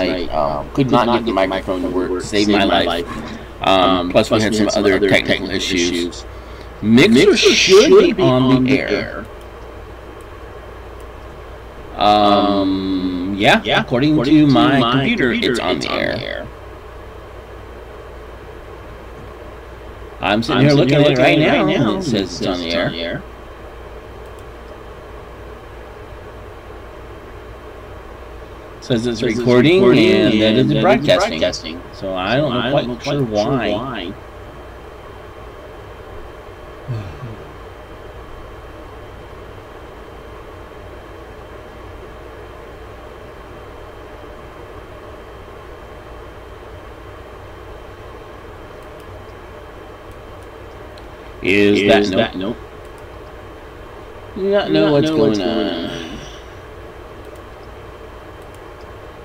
night. Could not get the microphone to work. Saved my life. Plus, we had some other technical issues. Mixer should be on the air. Yeah, according to my computer, it's on the air. I'm sitting here looking at it right now, and it says it's on the air. It says it's recording and that it's broadcasting. So I don't know quite sure why. Is that nope? Do not know what's going on.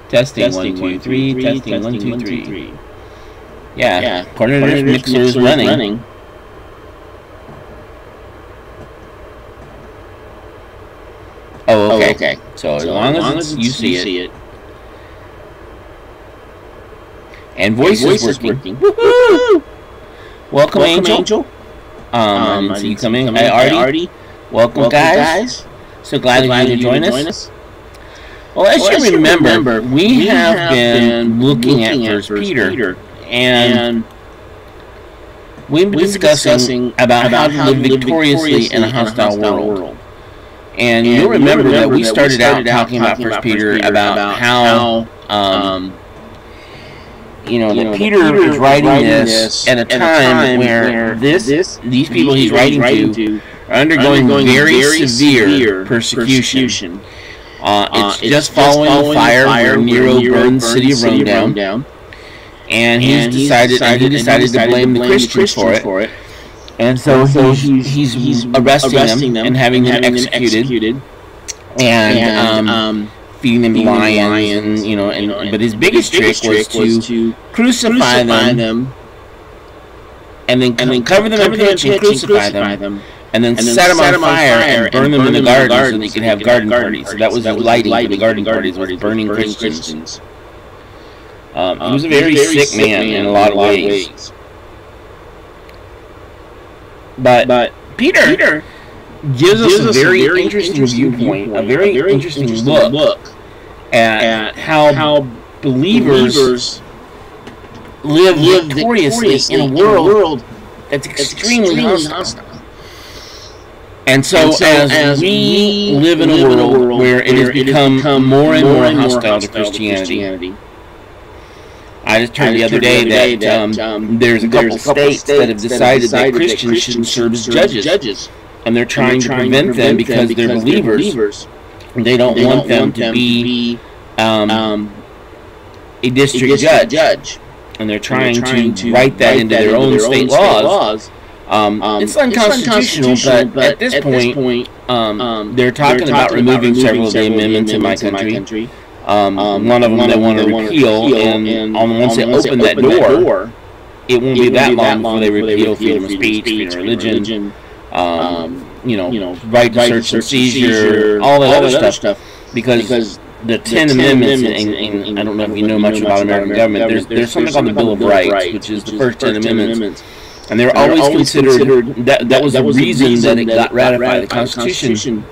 Testing 1 2 3. Testing 1 2 3. Yeah. According to this mixer is running. Oh, okay. So as long as you see it, and voice is working. Woohoo! Welcome, Angel. I see you coming. Hi, Artie. Welcome, guys. So glad you could join us. Well, as you remember, we have been looking at 1 Peter, and we've been discussing about how to live victoriously in a hostile world. And you'll remember that we started out talking about 1 Peter about how that Peter is writing this at a time where these people he's writing to are undergoing very severe persecution. It's just following fire where Nero burned the city of Rome down, and he decided to blame the Christians for it. And so he's arresting them and having them executed, and feeding them lions, but his biggest trick was to crucify them, and then cover them in pitch and crucify them, and then set them on fire and burn them in the garden so they could have garden parties. So that was his lighting for the garden parties, was burning Christians. He was a very sick man in a lot of ways. But Peter gives us a very interesting viewpoint, a very interesting look at how believers live victoriously in a world that's extremely hostile. And so as we live in a world where it has become more and more hostile to Christianity, I just heard the other day that there's a couple states that have decided that Christians shouldn't serve as judges. And they're trying to prevent them because they're believers. They don't want them to be a district judge. And they're trying to write that into their own state laws. It's unconstitutional, but at this point, they're talking about removing several of the amendments in my country. One of them they want to repeal, and once they open that door, it won't be that long before they repeal freedom of speech, freedom of religion, right to search and seizure, all that other stuff, because the 10 Amendments, and I don't know if you know much about American government, there's something called the Bill of Rights, which is the first 10 Amendments, and they're always considered, that was the reason that it got ratified. The Constitution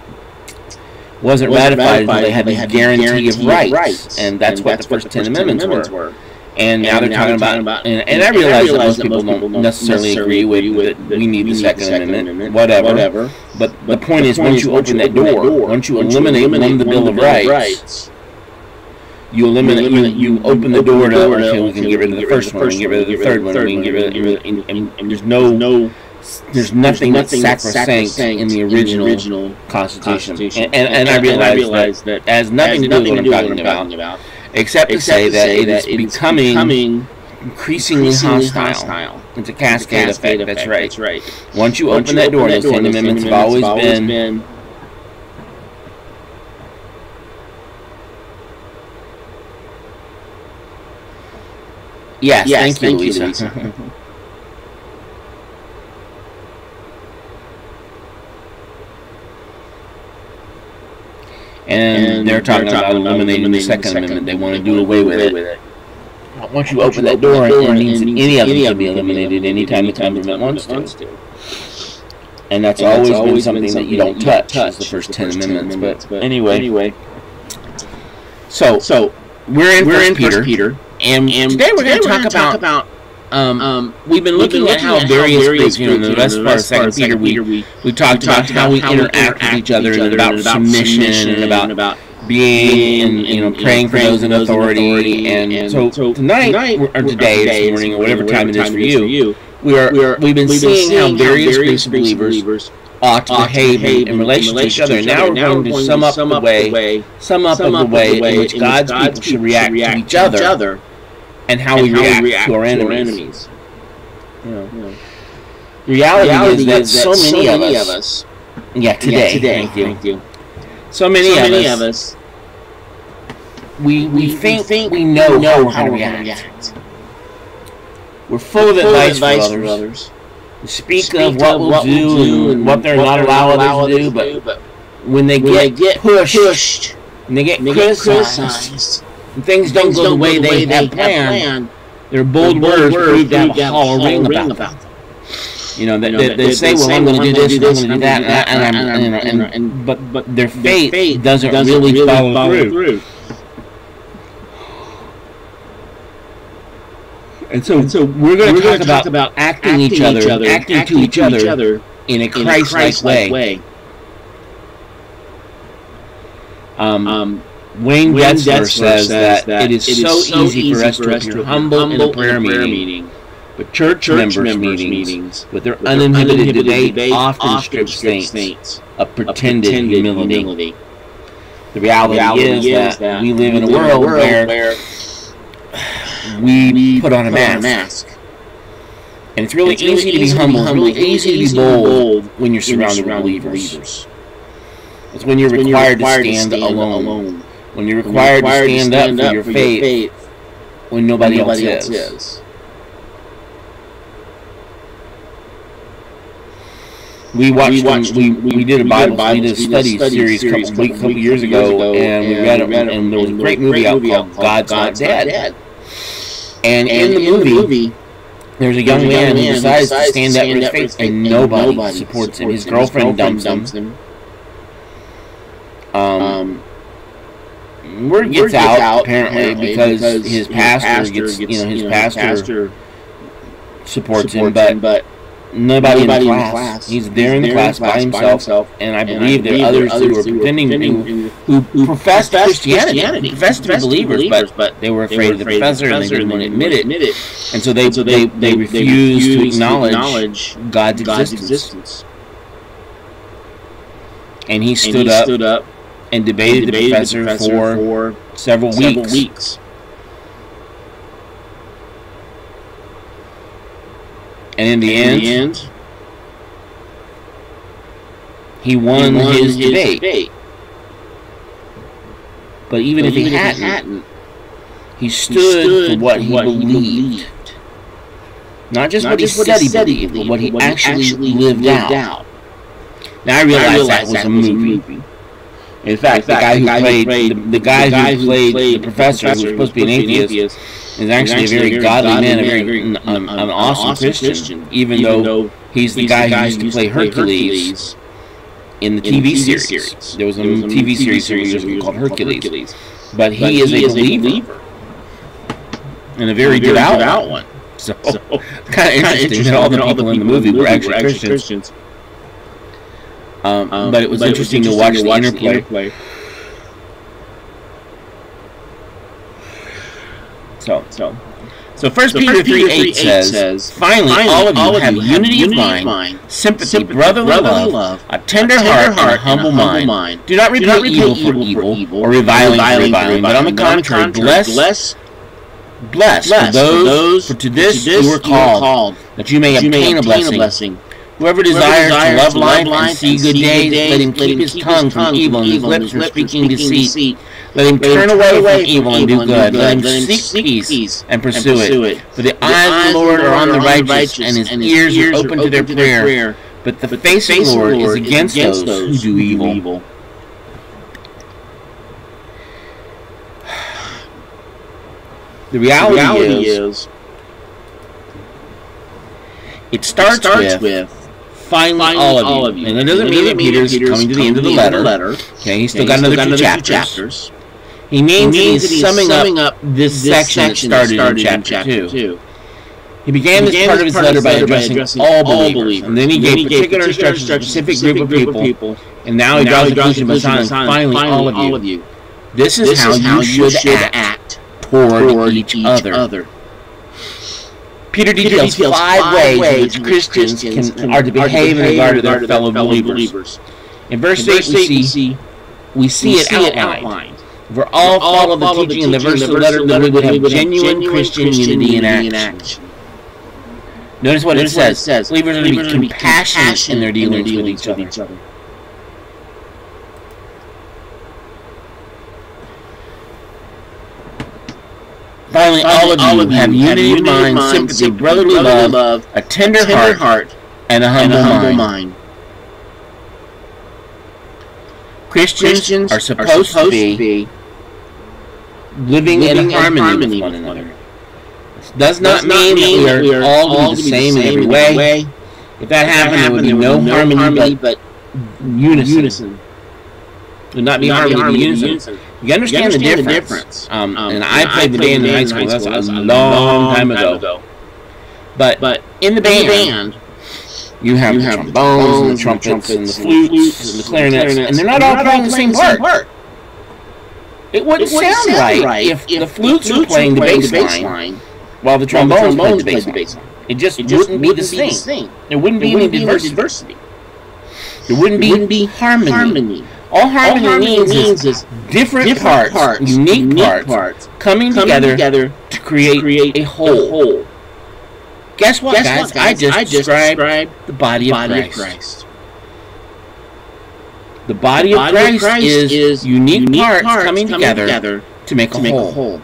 wasn't ratified until they had the guarantee of rights, and that's what the first 10 Amendments were. And now they're talking about, and I realize that most people don't necessarily agree with that we need the Second Amendment, whatever. But the point is, once you open that door, once you eliminate one of the Bill of Rights, you open the door to, okay, we can get rid of the first one, we can get rid of the third one, we can get rid of, and there's nothing that's sacrosanct in the original Constitution. And I realize that has nothing to do with what I'm talking about. Except to say that it is becoming increasingly hostile. It's a cascade effect, that's right. Once you open that door, those 10 Amendments have always been Yes, thank you, Lisa. And and they're talking about eliminating the Second Amendment. They want to do away with it. Once you open that door, it means that any of them can be eliminated anytime the government wants to. And that's always been something that you don't touch, is the first 10 amendments. But anyway. So we're in First Peter, and today we're going to talk about we've been looking at how various groups, in the rest part of Second Peter, we talked about how we interact with each other, and about submission, and about being, and praying for those in authority. And so tonight, or today, this morning, or whatever time it is for you, we've been seeing how various groups of believers ought to behave in relation to each other. And now we're going to sum up the way in which God's people should react to each other, and how we react to our enemies. The reality is that so many of us, today, thank you. So many of us, we think we know how we're going to react. We're full of advice for others. We speak of what we'll do and what they're not allowed others to do, but when they get pushed, when they get criticized, and things don't go the way they have planned, their bold words prove to have a hollow ring about them. They say, well, I'm going to do this, I'm going to do that, but their faith doesn't really follow through. And so we're going to talk about acting to each other in a Christ-like way. Wayne Detzler says that it is so easy for us to appear humble in a prayer meeting, but church members' meetings, with their uninhibited debate, often strip saints of pretended humility. The reality is that we live in a world where we put on a mask. And it's really easy to be humble, it's really easy to be bold when you're surrounded with believers. It's when you're required to stand alone. When you're required to stand up for your faith when nobody else is. We did a Bible study series a couple years ago, and we read it, and there was a great movie out called God's Not Dead. And in the movie, there's a young man who decides to stand up for his faith, and nobody supports him. His girlfriend dumps him. Word gets out apparently because his pastor supports him, but nobody in the class. He's there in the class by himself, and I believe there are others who are pretending who profess Christianity, profess to be believers, but they were afraid of the professor and they didn't want to admit it, and so they refused to acknowledge God's existence. And he stood up and debated the professor for several weeks. And in the end, he won his debate. But even if he hadn't, he stood for what he believed. Not just what he said he believed, but what he actually lived out. Now I realize that was a movie. In fact, the guy who played the professor, who was supposed to be an atheist, is actually a very godly man, an awesome Christian, even though he's the guy who used to play Hercules in the TV series. There was a TV series several years ago called Hercules. But he is a believer, and a very devout one. So kind of interesting that all the people in the movie were actually Christians. But it was interesting to watch the interplay. So 1 Peter 3:8 says, Finally, all of you have unity of mind, sympathy, brotherly love, a tender heart, and a humble mind. Do not repay evil for evil, or reviling for reviling, but on the contrary, bless for to this you were called, that you may obtain a blessing. Whoever desires to love life and see good days, let him keep his tongue from evil and his lips from speaking deceit. Let him turn away from evil and do good. Let him seek peace and pursue it. For the eyes of the Lord are on the righteous, and his ears are open to their prayer. But the face of the Lord is against those who do evil. The reality is it starts with finally all of you. And that doesn't mean that Peter's coming to the end of the letter. Okay, he's still got another two chapters. He means that he's summing up this section that started in chapter 2. He began this part of his letter by addressing all believers, and then he gave particular instructions to a specific group of people, and now he draws the conclusion by saying, finally, all of you. This is how you should act toward each other. Peter details 5 ways in which Christians are to behave in regard to their fellow believers. In verse 8, we see it outlined. If we all follow the teaching in the verse of the letter, then we would have genuine Christian unity in action. Notice what it says. Believers are to be compassionate in their dealings with each other. Finally, all of you have unity of mind, sympathy, brotherly love, a tender heart, and a humble mind. Christians are supposed to be living in harmony with one another. This does not mean that we are all going to be the same in every way. If that happened, there would be no harmony, but unison. It would not be harmony, but unison. You understand the difference. And I played the band in high school. That's a long time ago. But in the band, you have the trombones, and the trumpets, and the flutes, and the clarinets, and they're not all playing the same part. It wouldn't sound right if the flutes were playing the bass line while the trombones played the bass line. It just wouldn't be the same. There wouldn't be any diversity. There wouldn't be harmony. All harmony means is different parts, unique parts, coming together to create a whole. Guess what, guys? I just described the body of Christ. The body of Christ is unique parts coming together to make a whole.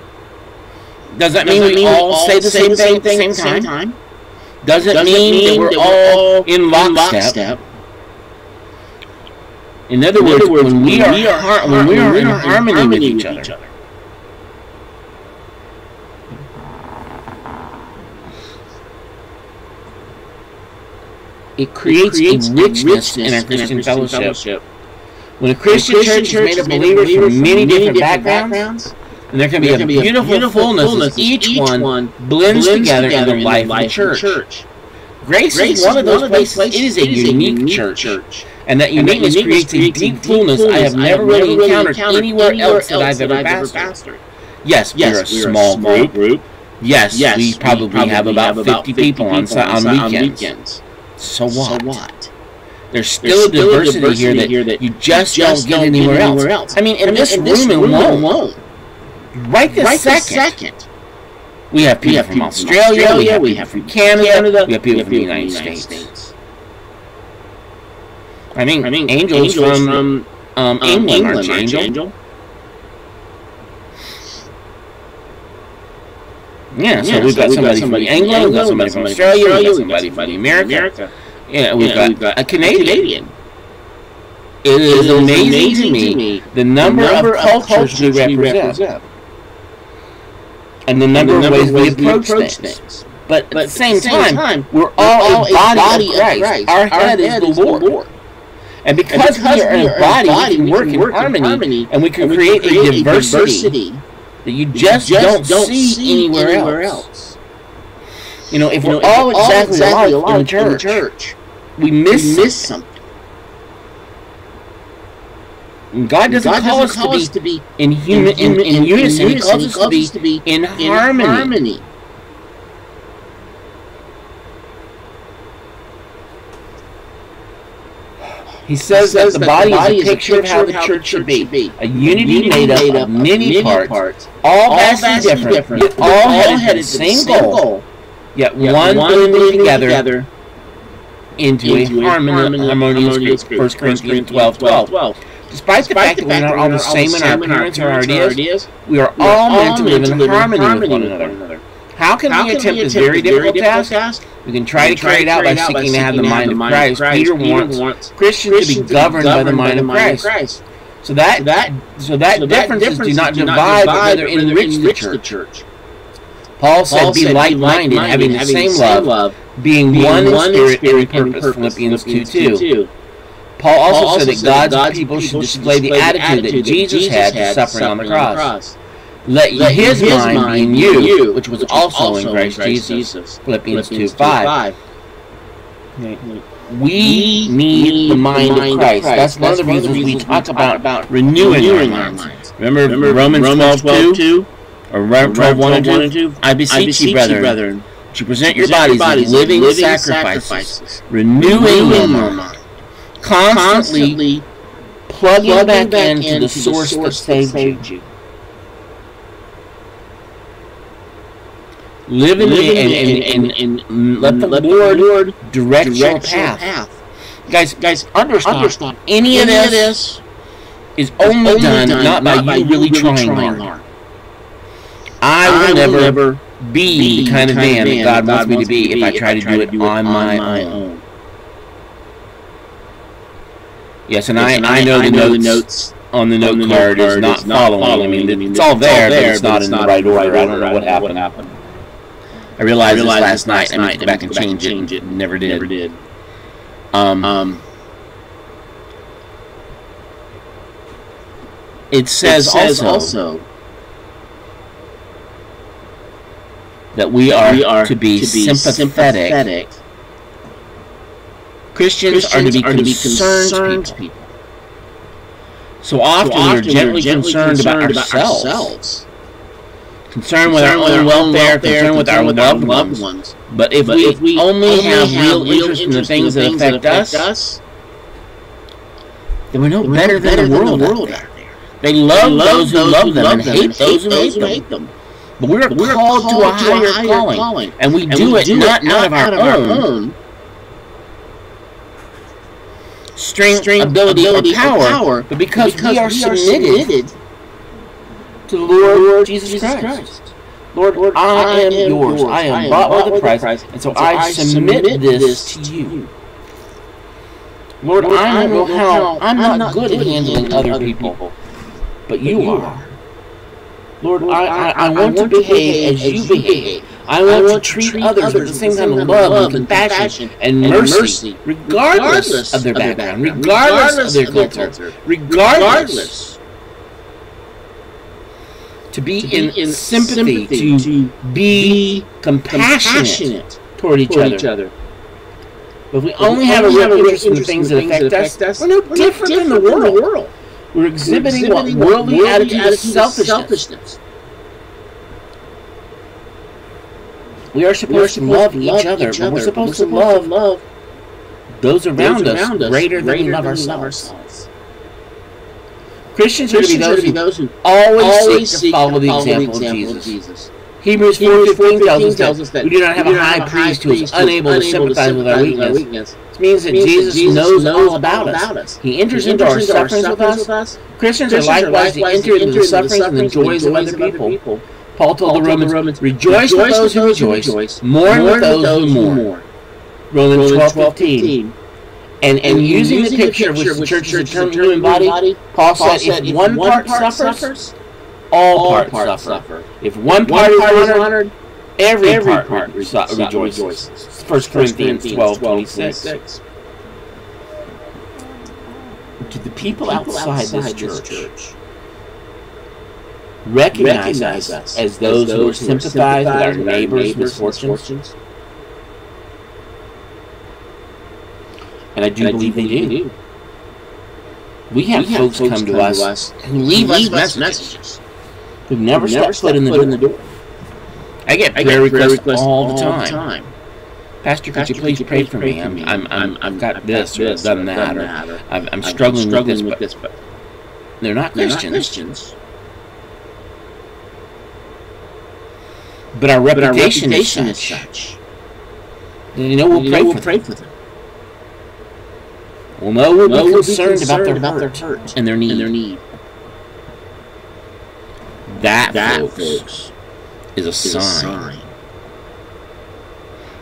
Does that mean we all say the same thing at the same time? Does it mean that we're all in lockstep? In other words, when we are in harmony with each other, it creates a richness in our Christian fellowship. When a Christian church is made of believers from many different backgrounds, and there can be a beautiful fullness as each one blends together in the life of the church. Grace is one of those places. It is a unique church. And that uniqueness creates a deep fullness I have never really encountered anywhere else that I've ever pastored. Yes, we're a small group. Yes, we probably have about 50 people on weekends. So what? There's still a diversity here that you just don't get anywhere else. I mean, in this room alone, right this second, we have people from Australia, we have people from Canada, we have people from the United States. I mean, Angel's from England, aren't you, Angel? Yeah, so we've got somebody from England, we've got somebody from Australia, we've got somebody from America. Yeah, we've got a Canadian. It is amazing to me the number of cultures we represent. And the number of ways we approach things. But at the same time, we're all a body of Christ. Our head is the Lord. And because we are in a body, we can work in harmony, and we can create a diversity that you just don't see anywhere else. You know, if we're all exactly alike in the church, we miss something. And God doesn't call us to be in unison. He calls us to be in harmony. He says that the body is a picture of how the church should be. A unity made up of many parts, all vastly different, yet all headed to the same goal, yet one blended together into a harmonious group. 1 Corinthians 12:12. Despite the fact that we're not all the same in our appearance or our ideas, we are all meant to live in harmony with one another. How can we attempt this very difficult task? We can try to carry it out by seeking to have the mind of Christ. Peter wants Christians to be governed by the mind of Christ. So that differences do not divide, but rather enrich the church. Paul said, be like-minded, having the same love, being one in spirit and in purpose, Philippians 2:2. Paul also said that God's people should display the attitude that Jesus had to suffering on the cross. Let his mind be in you, which was also in Christ Jesus, Philippians 2:5. We need the mind of Christ. That's one of the reasons we talk about renewing our minds. Remember Romans 12:2? Or 12:1 and 2? I beseech you, brethren, to present your bodies as living sacrifices, renewing your mind, constantly plugging back into the source that saved you. Live in and let the Lord direct your path. Guys, understand, any of this is only done not by you really trying hard. I will never be the kind of man that God wants me to be if I try to do it on my own. Yes, and I know the notes on the note card is not following. I mean, it's all there, but it's not in the right order. I don't know what happened. I realized this last night. I meant to go back and change it, and never did. It says also that we are to be sympathetic. Christians are to be concerned people. So often we are gently concerned about ourselves. Concerned with our own welfare, concerned with our loved ones. But if we only have real interest in the things that affect us, then we're no better than the world out there. They love those who love them and hate those who hate them. But we're called to a higher calling, and we do it not out of our own strength, ability, or power, but because we are submitted to the Lord Jesus Christ. Lord, I am yours. I am bought with a price, and so I submit this to you. Lord, I don't know how. I'm not good at handling other people, but you are. Lord, I want to behave as you behave. I want to treat others with the same kind of love and compassion and mercy, regardless of their background, regardless of their culture, regardless. To be in sympathy, to be compassionate toward each other. But if we only have a real interest in the things that affect us, we're no different than the world. We're exhibiting what worldly attitude of selfishness. We are supposed to love each other, but we're supposed to love those around us greater than we love ourselves. Christians are to be those who always seek to follow the example of Jesus. Hebrews 4:15 tells us that we do not have a high priest who is unable to sympathize with our weakness. This means that Jesus knows all about us. He enters into our sufferings with us. Christians are likewise to enter into the sufferings and the joys of other people. Paul told the Romans, rejoice with those who rejoice, mourn with those who mourn. Romans 12:15. And using the picture of which the church is a term human body, Paul said, if one part suffers, all parts suffer. If one part is honored, every part rejoices. 1 Corinthians 12:26. To the people outside this church, recognize us as those who sympathize with our neighbors' misfortunes. And I do believe they do. We have folks come to us who leave us messages who've never stepped foot in the door. I get prayer requests all the time. Pastor, could you please pray for me? I've got this, or I've done that, or I'm struggling with this, but they're not Christians. But our reputation is such. You know, we'll pray for them. Well, no, we'll be concerned about their hurt and their need. That, folks, is a sign.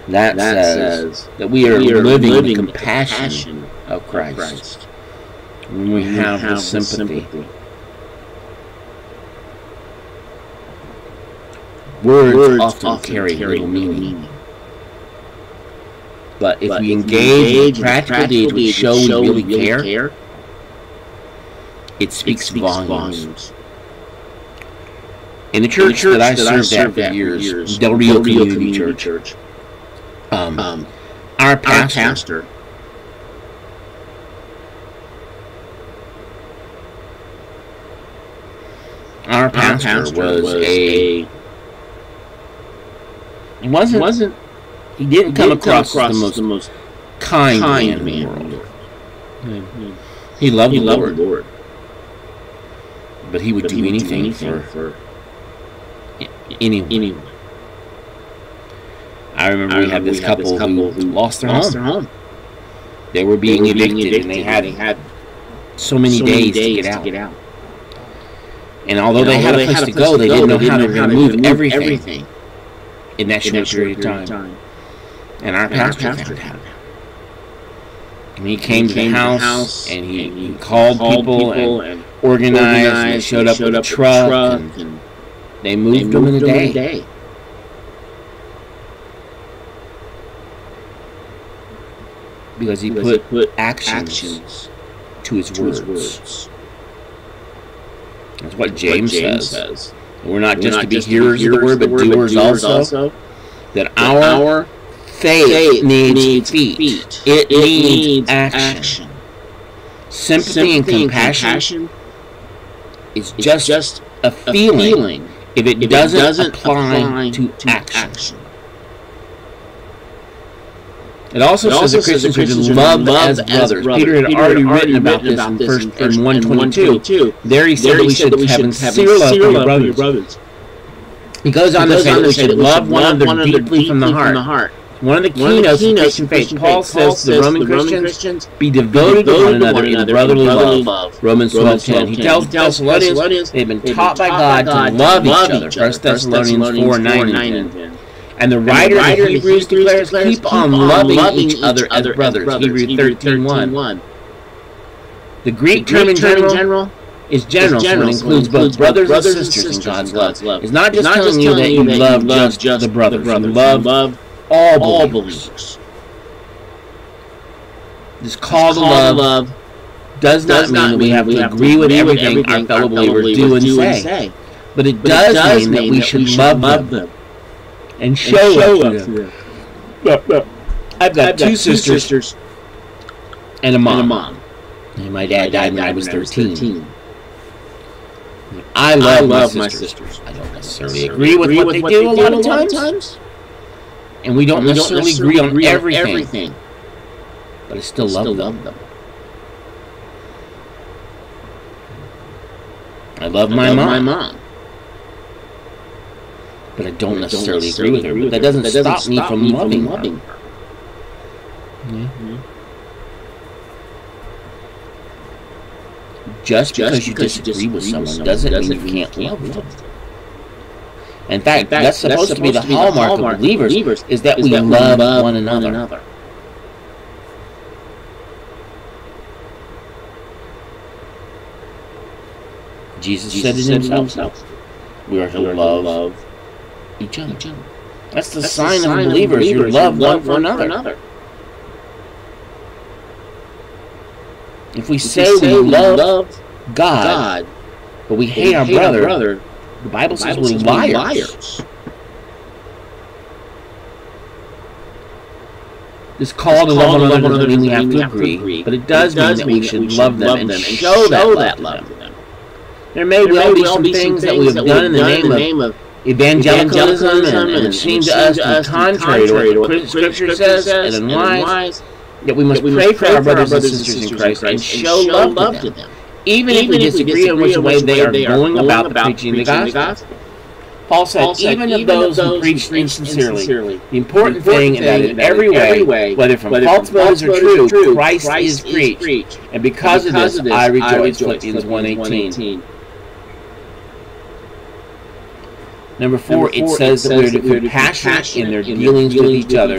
That says that we are living in the compassion of Christ. When we have the sympathy. Words often carry little meaning. But if we engage in practical deeds which show we really care, it speaks volumes. In the church that I served at for years, Del Rio Community Church, our pastor was a... He didn't come across as the most kind man in the world. He loved the Lord. But he would do anything for anyone. I remember we had this couple who lost their home. They were being evicted, and they had so many days to get out. And although they had a place to go, they didn't know how they were going to move everything in that short period of time. And our pastor found out. And he came to the house, and he called people and organized, and they showed up with a truck, and they moved them in a day. Because he put actions to his words. That's what James says. We're not just to be hearers of the word, but doers also. That our faith needs feet. It needs action. Sympathy and compassion is just a feeling if it doesn't apply to action. It also says that Christians are to love as brothers. Peter had already written about this in 1:22. There he said that we should have sincere love for your brothers. He goes on to say that we should love one another deeply from the heart. One of the keynotes of Christian faith. Paul says to the Roman Christians, be devoted to one another in brotherly love. Romans 12:10. He tells the Thessalonians they've been taught by God to love each other. 1 Thessalonians 4:9 and 10. And the writer of Hebrews declares, keep on loving each other as brothers. Hebrews 13:1. The Greek term in general is general, so it includes both brothers and sisters in God's love. It's not just telling you that you love just the brothers. You love all believers. This call to love does not mean that we have to agree with everything our fellow believers do and say. But it does mean that we should love them. And show up to them. I've got two sisters and a mom. And my dad died when I was 13. I love my sisters. I don't necessarily agree with what they do a lot of times. And we don't necessarily agree on everything. But I still love them. I love my mom. But I don't necessarily agree with her. But that doesn't stop me from loving her. Just because you disagree with someone doesn't mean you can't love them. In fact, that's supposed to be the hallmark of believers, is that we love one another. Jesus said it himself. We are to love each other. That's the sign of believers. You love one for another. If we say we love God, but we hate our brother, the Bible says we're liars. This call to love one another doesn't mean we have to agree, but it does mean that we should love them and show that love to them. There may well be some things that we have done in the name of evangelicalism, and it seems to us to be contrary to what Scripture says and unwise, that we must pray for our brothers and sisters in Christ and show love to them, even if we disagree on which way they are going about the preaching of the gospel. Paul said, even of those who preach insincerely, the important thing is that in every way, whether from false motives or true, Christ is preached. And because of this, I rejoice. Philippians 1:18. Number 4, it says that we are to be compassionate in their dealings with each other.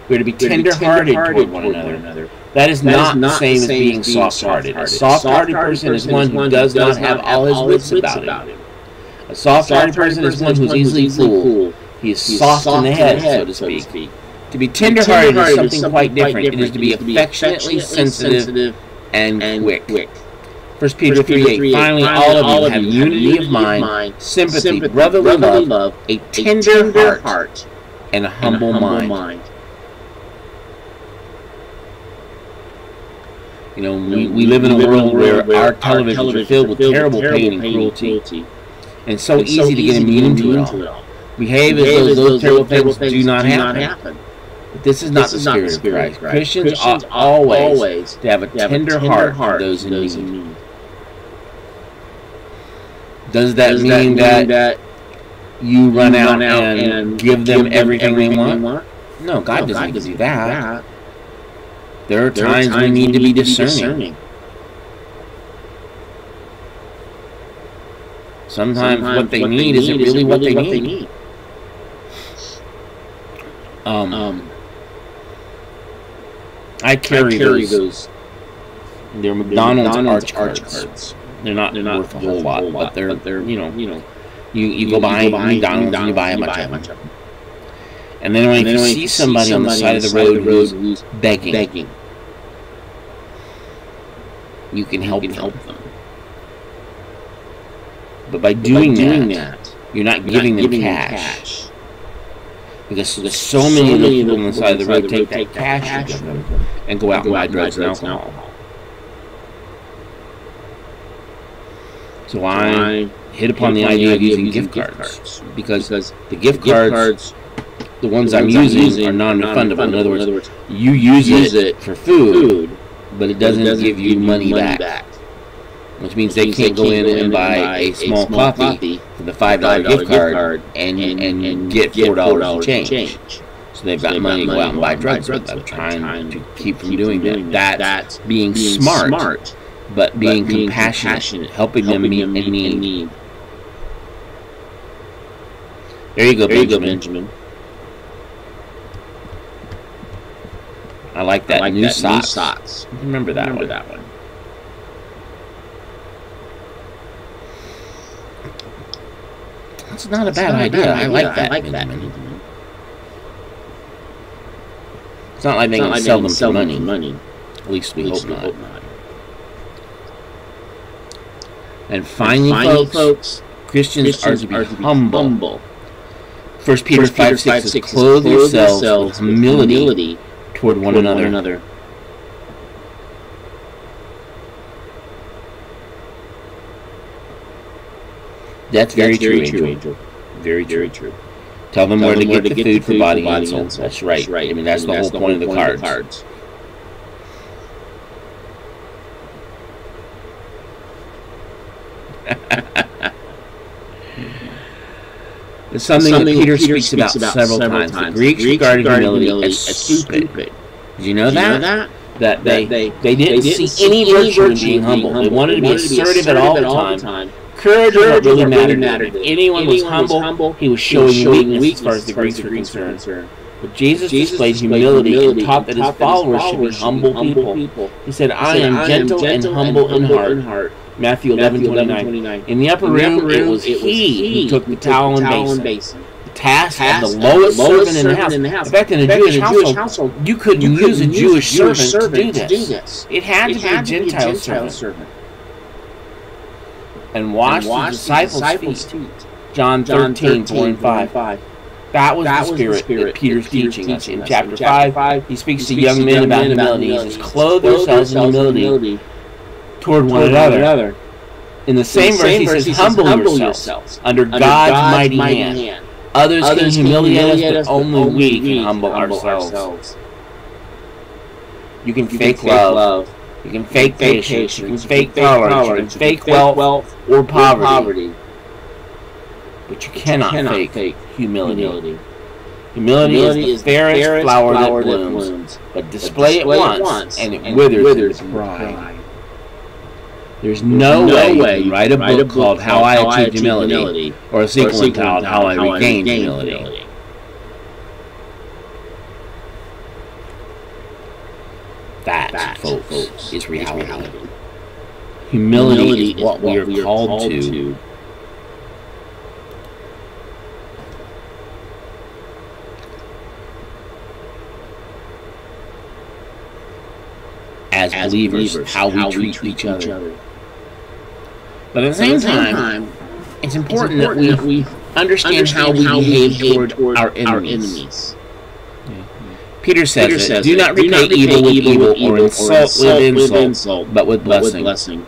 We are to be tender-hearted toward one another. That is not the same as being soft-hearted. A soft-hearted person is one who does not have all his wits about him. A soft-hearted person is one who is easily fooled. He is soft in the head, so to speak. To be tender-hearted is something quite different. It is to be affectionately sensitive and quick. 1 Peter 3:8. Finally, all of you have unity of mind, sympathy, brotherly love, a tender heart, and a humble mind. You know, we live in a world where our televisions are filled with terrible pain and cruelty. And it's so easy to get immune to it all. Behave as though those terrible things do not happen. But this is not the spirit of Christ. Christians ought always to have a tender heart for those in need. Does that mean that you run out and give them everything they want? No, God doesn't do that. There are times we need to be discerning. Sometimes what they need isn't really what they need. I carry those. They're McDonald's arch cards. They're not worth a whole lot, but they're you go by McDonald's and you buy a bunch of them. And then when you see somebody on the side of the road who's begging, you can help them. But by doing that, you're not giving them cash. Because so many of the people on the side of the road take that cash you give them and go out and buy drugs and alcohol. So I hit upon the idea of using gift cards. Because the gift cards, the ones I'm using, are non-refundable. In other words, you use it for food, but it doesn't give you money back. Which means they can't go in and buy a small coffee for the $5 gift card and get $4 in change. So they've got money to go out and buy drugs, but I'm trying to keep from doing that. That's being smart, but being compassionate, helping them meet a need. There you go, Benjamin. I like that. New socks. Remember that one. That's not a bad idea. I like that. It's not like they can sell them for money. At least we hope not. And finally, folks, Christians are to be humble. 1 Peter 5:6 says, clothe yourselves with humility toward one another. That's very true, Angel. Very true. Tell them where to get the food for body and soul. That's right. I mean, that's the whole point of the cards. It's something that Peter speaks about several times. The Greeks regarded humility as stupid. Did you know that? That they didn't see any virtue in being humble. They wanted to be assertive at all the time. Courage was what really mattered. If anyone was humble, he was showing weakness as far as the Greeks were concerned. But Jesus displayed humility and taught that his followers should be humble people. He said, I am gentle and humble in heart. Matthew 11:29. In the upper room, it was he who took the towel and basin. The task of the lowest servant in the house. In fact, in a Jewish household, you couldn't use a Jewish servant to do this. It had to be a Gentile servant. And wash the disciples' feet. John 13:4-5. That was the spirit that Peter's teaching us. In chapter 5, he speaks to young men about humility. He says, clothe yourselves in humility toward one another. In the same verse, he says, humble yourselves under God's mighty hand. Others can humiliate us, but only we can humble ourselves. You can fake love. You can fake patience, you can fake tolerance, you can fake wealth or poverty. But you cannot fake humility. Humility is the fairest flower that blooms, but display it once and it withers in pride. There's no way you write a book called How I Achieved Humility or a sequel entitled How I Regained Humility. That, folks, is reality. Humility is what we are called to as believers, how we treat each other. But at the same time, it's important that we understand how we behave toward our enemies. Peter says that, do not repay evil with evil or insult with insult, but with blessing.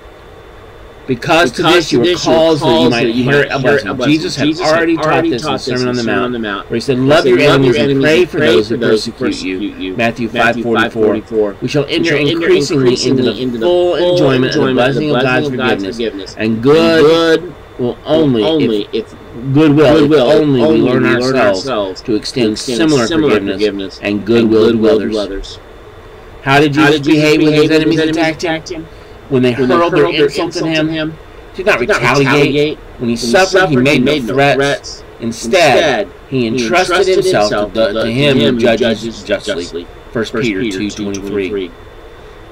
Because to this you were called so that you might inherit a blessing. Jesus had already taught this in the Sermon on the Mount, where he said, love your enemies and pray for those who persecute you. Matthew 5:44. We shall enter increasingly into the full enjoyment of the blessing of God's forgiveness, and good will only, if goodwill only we learn ourselves to extend similar forgiveness and goodwill to others. How did Jesus behave when his enemies attacked him? When they hurled their insults at him, he did not retaliate. When he suffered, he made no threats. Instead, he entrusted himself to him who judges justly. 1 Peter 2:23.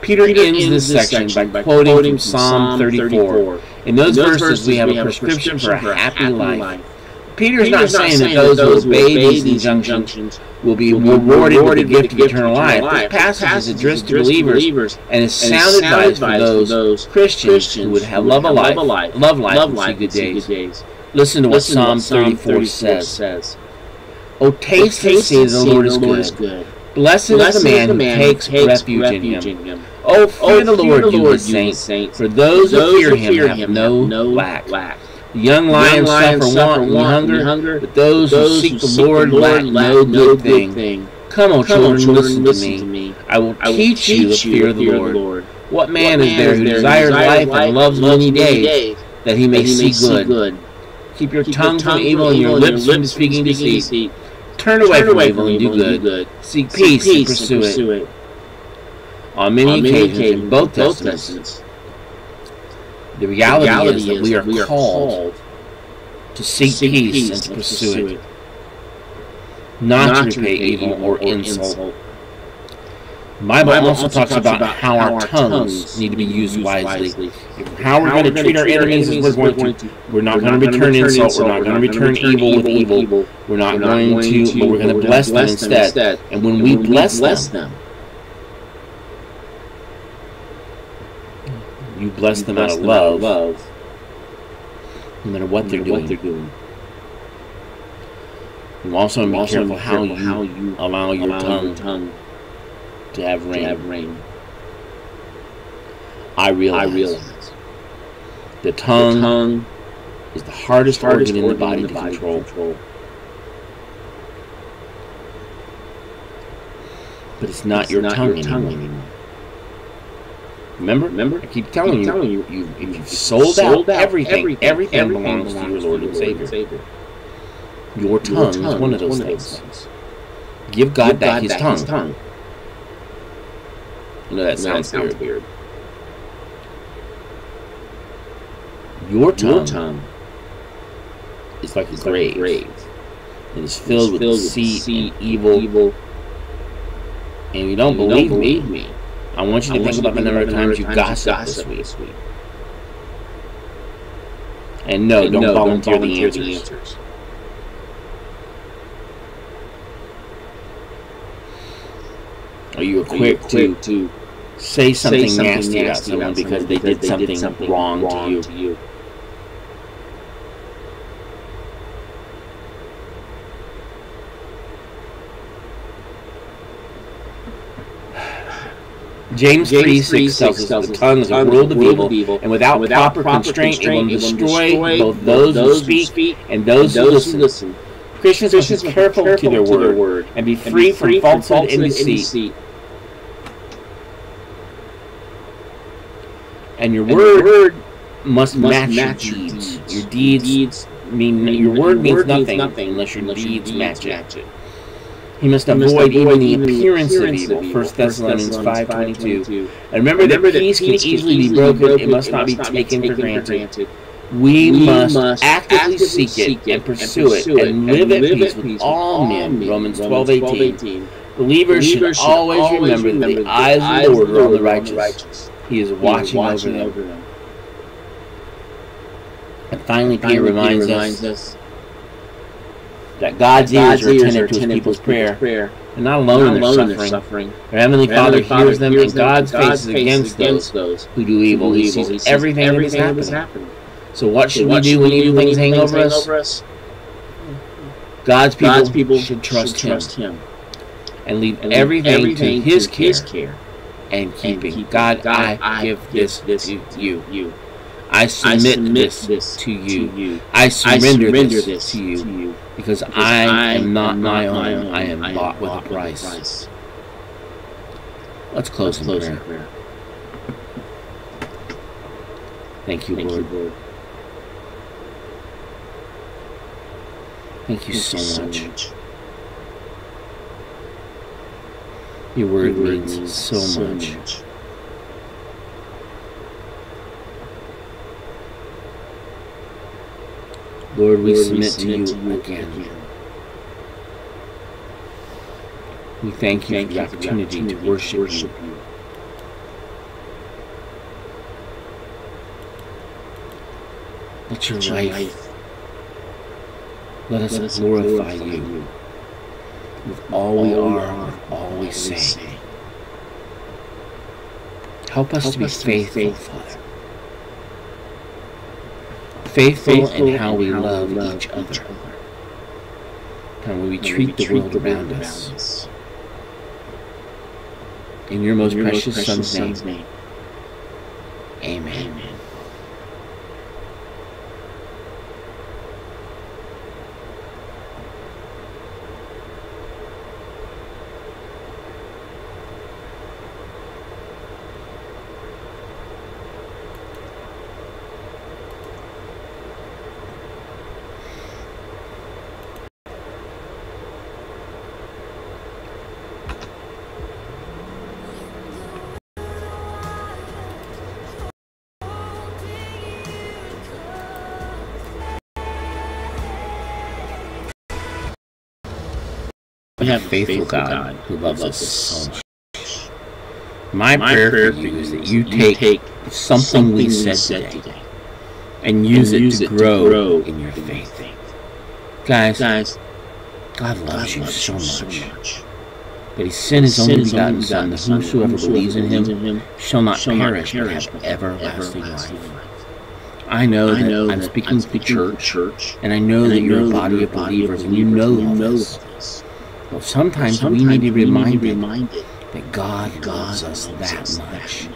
Peter ends this section by quoting from Psalm 34. In those verses, we have a prescription for a happy life. Peter is not saying that those who obey these injunctions will be rewarded with the gift of eternal life. This passage is addressed to believers and is sound advice for those Christians who would have love life, and see good days. Listen to what Psalm 34 says. O taste and see the Lord is good. Blessed is the man who takes refuge in him. O fear the Lord, you his saints, for those who fear him have no lack. The young lions suffer want and hunger, but those who seek the Lord lack no good thing. Come, O children, listen to me. I will teach you the fear of the Lord. What man is there who desires life and loves many days, that he may see good? Keep your tongue from evil and your lips from speaking deceit. Turn away from evil and do good. Seek peace and pursue it. On many occasions in both Testaments, the reality is that we are called to seek peace and to pursue it, not to repay evil or insult. The Bible also talks about how our tongues need to be used wisely. How we're going to treat our enemies is we're not going to return insult, we're not going to return evil with evil, we're not going to, but we're going to bless them instead. And when we bless them, you bless them out of love, no matter what they're doing. You also be careful how you allow your tongue to have reign. I realize the tongue is the hardest organ in the body to control. But it's not your tongue anymore. Remember? I keep telling you, you've sold out everything. Everything belongs to your Lord and Savior. Your tongue is one of those things. Give God back His tongue. I know that sounds weird. Your tongue is like a grave. It is filled with deceit and evil. And you don't believe me. I want you to think about the number of times you gossiped this week. And no, don't volunteer the answers. Or you were quick to say something nasty about someone because they did something wrong to you. James 3:6 tells us that the tongue is a world of evil, and without proper constraint it will destroy both those who speak and those who listen. Christians must be careful to their word and be free from falsehood and deceit. And your word must match your deeds. Your deeds mean your word means nothing unless your deeds match it. He must avoid even the appearance of evil. 1 Thessalonians 5:22. And remember that peace can easily be broken. It must not be taken for granted. We must actively seek it and pursue it and live at peace with all men. Romans 12:18. Believers should always remember that the eyes of the Lord are on the righteous. He is watching over them. And finally, Peter reminds us that God's ears are attentive to His people's prayer. They're not alone in their suffering. Their Heavenly Father hears them, and God's face is against those who do evil. He sees everything that is happening. So what should we do when evil things hang over us? God's people should trust Him and leave everything to His care and keeping. God, I give this to you. I submit this to you. I surrender this to you. Because I am not my own. I am bought with a price. Let's close in prayer. Thank you, Lord. Thank you so much. Your word means so much. Lord, we submit to you again. We thank you for the opportunity to worship you. Let your life, let us glorify you with all we are, with all we say. Help us to be faithful, Father. Faithful in how we love each other, and we treat the world around us. In your most precious Son's name, amen. We have a faithful God who loves us so much. My prayer for you is that you take something we said today and use it to grow in your faith. Guys, God loves you so much. But He sent His only begotten Son, that whosoever believes in Him shall not perish but have everlasting life. I know that I'm speaking to the church, and I know that you're a body of believers, and you know all this. Well, sometimes we need to be reminded that God loves us that much.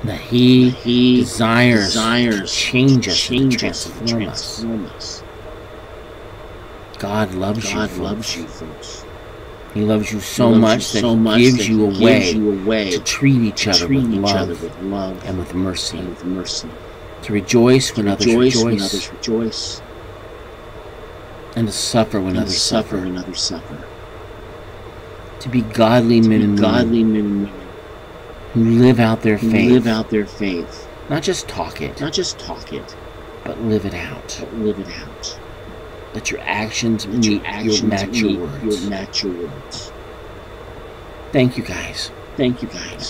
That He desires to change us and transform us. God loves you, folks. He loves you so much that He gives you a way to treat each other with love and with mercy. To rejoice when others rejoice. And to suffer when others suffer. To be godly men and women who live out their faith. Not just talk it, but live it out. Let your actions meet your natural words. Thank you, guys. I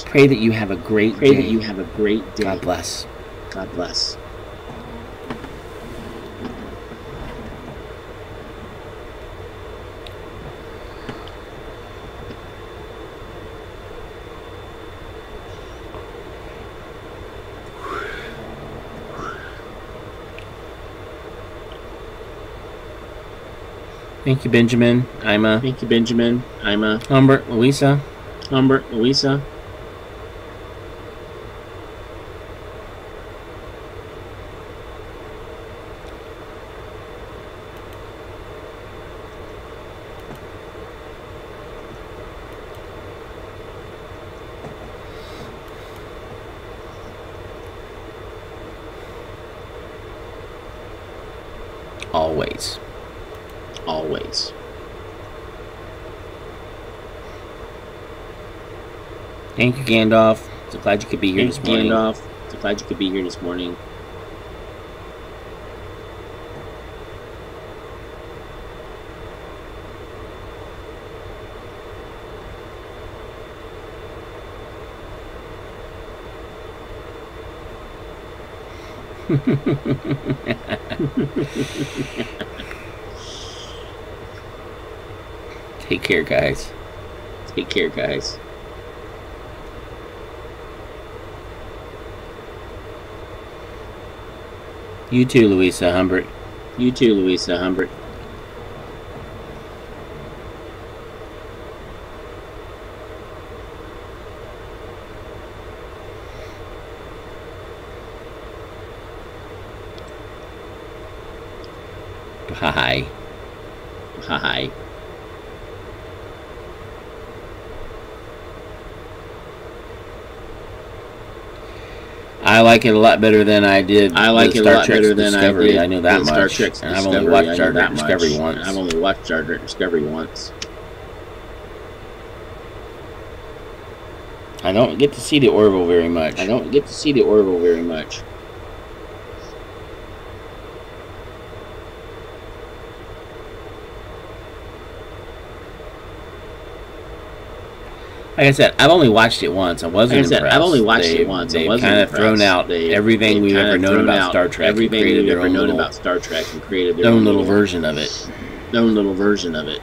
pray that you have a great day. God bless. Thank you, Benjamin. Ima. Humbert, Louisa. Always. Thank you, Gandalf. So glad you could be here this morning. Take care, guys. Take care, guys. You too, Louisa Humbert. You too, Louisa Humbert. Bye. Bye. I like it a lot better than I did. I like it a lot better than Discovery. I did. I know that much. Star Trek's and I've only watched Star Trek Discovery once. I've only watched Star Trek Discovery once. I don't get to see the Orville very much. I don't get to see the Orville very much. Like I said, I've only watched it once. I wasn't impressed. I've only watched it once. They've kind of thrown out everything we've ever known about Star Trek. Everything we've ever known about Star Trek and created their own little version of it. Their own little version of it.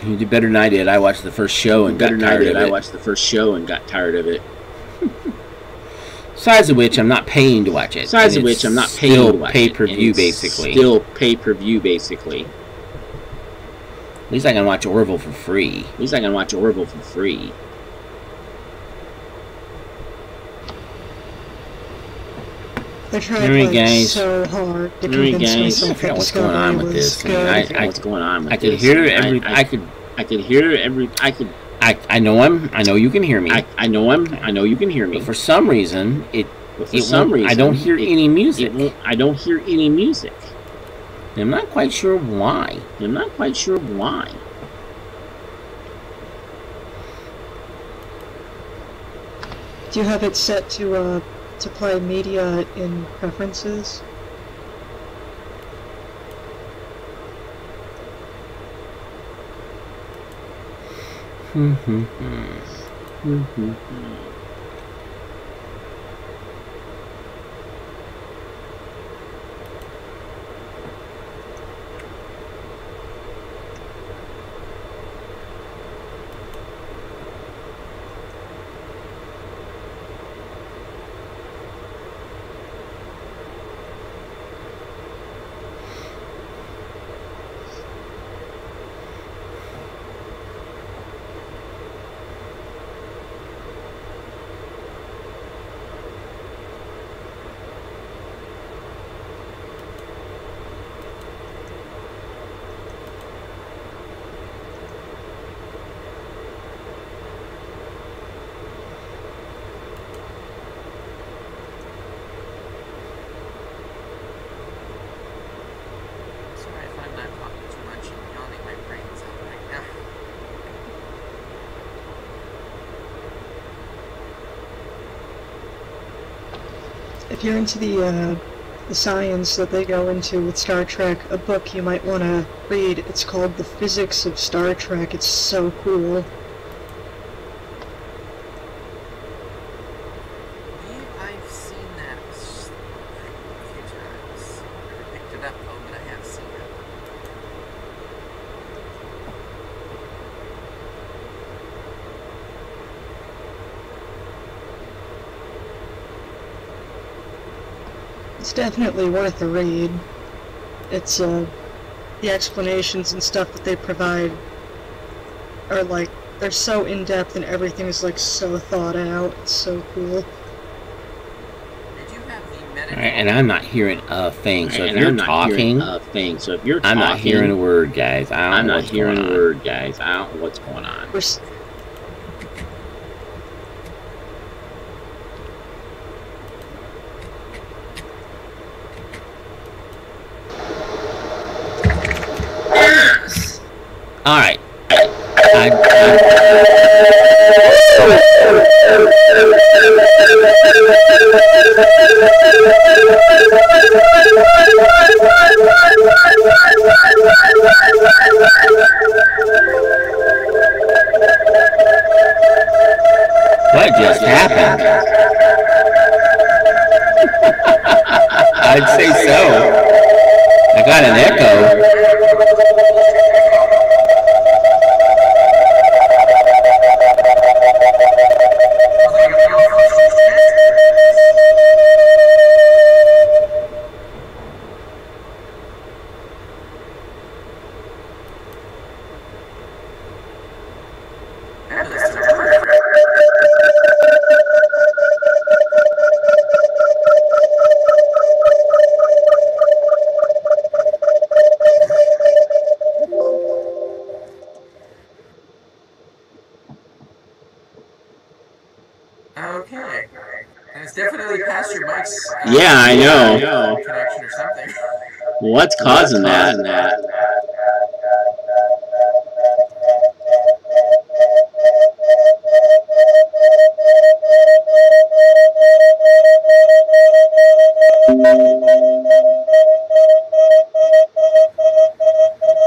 You did better than I did. I watched the first show and got tired of it. I watched the first show and got tired of it. Besides of which, I'm not paying to watch it. Besides of which, I'm not paying to watch it. Still pay-per-view, basically. Still pay-per-view, basically. At least I can watch Orville for free. At least I can watch Orville for free. I tried so hard to convince myself that what's going on with this. What's going on with this? I could hear every. I could hear every. I know him. I know you can hear me. I know him. I know you can hear me. But for some reason, I don't hear any music. I don't hear any music. I'm not quite sure why. I'm not quite sure why. Do you have it set to play media in preferences? If you're into the science that they go into with Star Trek, a book you might want to read, it's called The Physics of Star Trek. It's so cool. I've seen that a few times. I never picked it up though, but I have seen it. It's definitely worth a read. It's, the explanations and stuff that they provide are, like, they're so in-depth and everything's, like, so thought out. It's so cool. Did you have the medical... Alright, and I'm not hearing a thing, so if you're talking... I'm not hearing a word, guys. I'm not hearing a word, guys. I don't know what's going on. Alright. Okay. And it's definitely past your mic's Yeah, I know. connection or something. What's causing that? I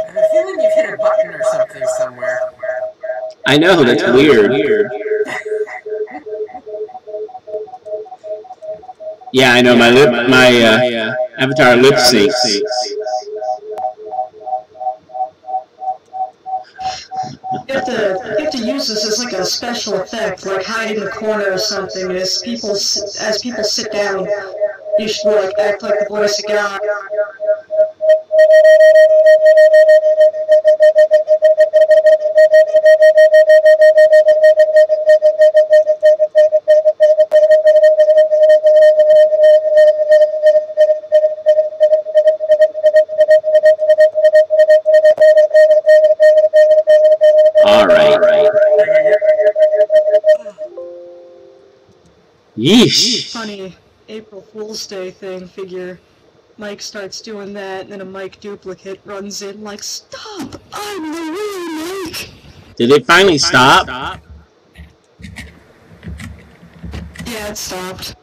have a feeling you've hit a button or something somewhere. I know, that's weird. Yeah, I know, my avatar lip syncs. You have to use this as like a special effect, like hide in the corner or something. As people sit down, you should like act like the voice of God. Alright. Yeesh. Funny April Fool's Day thing. Figure Mike starts doing that, and then a Mike duplicate runs in like, "Stop! I'm the real Mike." Did it finally stop? Yeah, it stopped.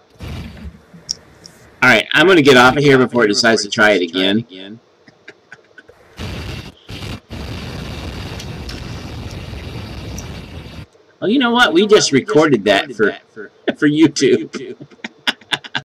Alright, I'm gonna get off of here before it decides to try it again. Well, you know what? We just recorded that for YouTube.